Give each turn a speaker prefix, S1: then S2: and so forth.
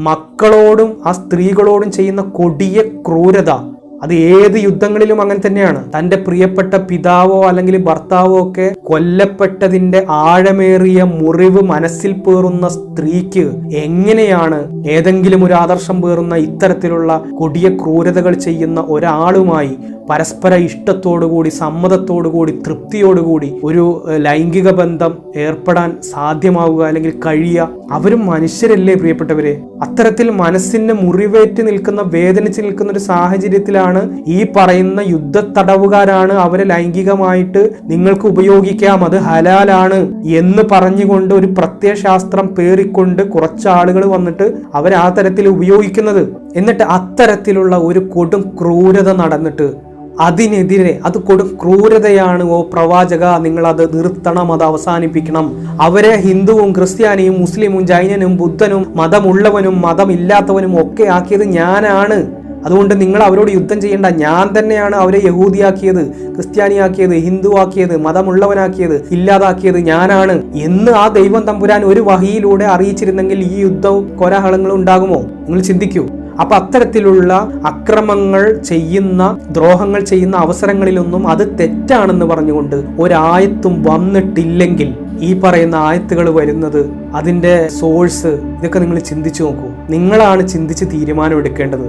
S1: മക്കളോടും ആ സ്ത്രീകളോടും ചെയ്യുന്ന കൊടിയ ക്രൂരത അത് ഏത് യുദ്ധങ്ങളിലും അങ്ങനെ തന്നെയാണ്. തന്റെ പ്രിയപ്പെട്ട പിതാവോ അല്ലെങ്കിൽ ഭർത്താവോ ഒക്കെ കൊല്ലപ്പെട്ടതിന്റെ ആഴമേറിയ മുറിവ് മനസ്സിൽ പേറുന്ന സ്ത്രീക്ക് എങ്ങനെയാണ് ഏതെങ്കിലും ഒരു ആദർശം പേറുന്ന ഇത്തരത്തിലുള്ള കൊടിയ ക്രൂരതകൾ ചെയ്യുന്ന ഒരാളുമായി പരസ്പര ഇഷ്ടത്തോടുകൂടി, സമ്മതത്തോടുകൂടി, തൃപ്തിയോടുകൂടി ഒരു ലൈംഗിക ബന്ധം ഏർപ്പെടാൻ സാധ്യമാവുക അല്ലെങ്കിൽ കഴിയുക? അവരും മനുഷ്യരല്ലേ പ്രിയപ്പെട്ടവരെ? അത്തരത്തിൽ മനസ്സിന് മുറിവേറ്റ് നിൽക്കുന്ന, വേദനിച്ച് നിൽക്കുന്ന ഒരു സാഹചര്യത്തിലാണ് ഈ പറയുന്ന യുദ്ധ തടവുകാരാണ് അവരെ ലൈംഗികമായിട്ട് നിങ്ങൾക്ക് ഉപയോഗിക്കാം, അത് ഹലാലാണ് എന്ന് പറഞ്ഞുകൊണ്ട് ഒരു പ്രത്യയശാസ്ത്രം പേറിക്കൊണ്ട് കുറച്ച് ആളുകൾ വന്നിട്ട് അവരെ ആ തരത്തിൽ ഉപയോഗിക്കുന്നത്. എന്നിട്ട് അത്തരത്തിലുള്ള ഒരു കൊടും ക്രൂരത നടന്നിട്ട് അതിനെതിരെ അത് കൊടും ക്രൂരതയാണ്, ഓ പ്രവാചക നിങ്ങൾ അത് നിർത്തണം, അത് അവസാനിപ്പിക്കണം. അവരെ ഹിന്ദുവും ക്രിസ്ത്യാനിയും മുസ്ലിമും ജൈനനും ബുദ്ധനും മതമുള്ളവനും മതമില്ലാത്തവനും ഒക്കെ ആക്കിയത് ഞാനാണ്. അതുകൊണ്ട് നിങ്ങൾ അവരോട് യുദ്ധം ചെയ്യേണ്ട. ഞാൻ തന്നെയാണ് അവരെ യഹൂദിയാക്കിയത്, ക്രിസ്ത്യാനിയാക്കിയത്, ഹിന്ദു ആക്കിയത്, മതമുള്ളവനാക്കിയത്, ഇല്ലാതാക്കിയത് ഞാനാണ് എന്ന് ആ ദൈവം തമ്പുരാൻ ഒരു വഹിയിലൂടെ അറിയിച്ചിരുന്നെങ്കിൽ ഈ യുദ്ധവും കോലാഹലങ്ങളും ഉണ്ടാകുമോ? നിങ്ങൾ ചിന്തിക്കൂ. അപ്പൊ അത്തരത്തിലുള്ള അക്രമങ്ങൾ ചെയ്യുന്ന, ദ്രോഹങ്ങൾ ചെയ്യുന്ന അവസരങ്ങളിലൊന്നും അത് തെറ്റാണെന്ന് പറഞ്ഞുകൊണ്ട് ഒരായത്തും വന്നിട്ടില്ലെങ്കിൽ ഈ പറയുന്ന ആയത്തുകൾ വരുന്നത്, അതിന്റെ സോഴ്സ്, ഇതൊക്കെ നിങ്ങൾ ചിന്തിച്ചു നോക്കൂ. നിങ്ങളാണ് ചിന്തിച്ച് തീരുമാനം എടുക്കേണ്ടത്.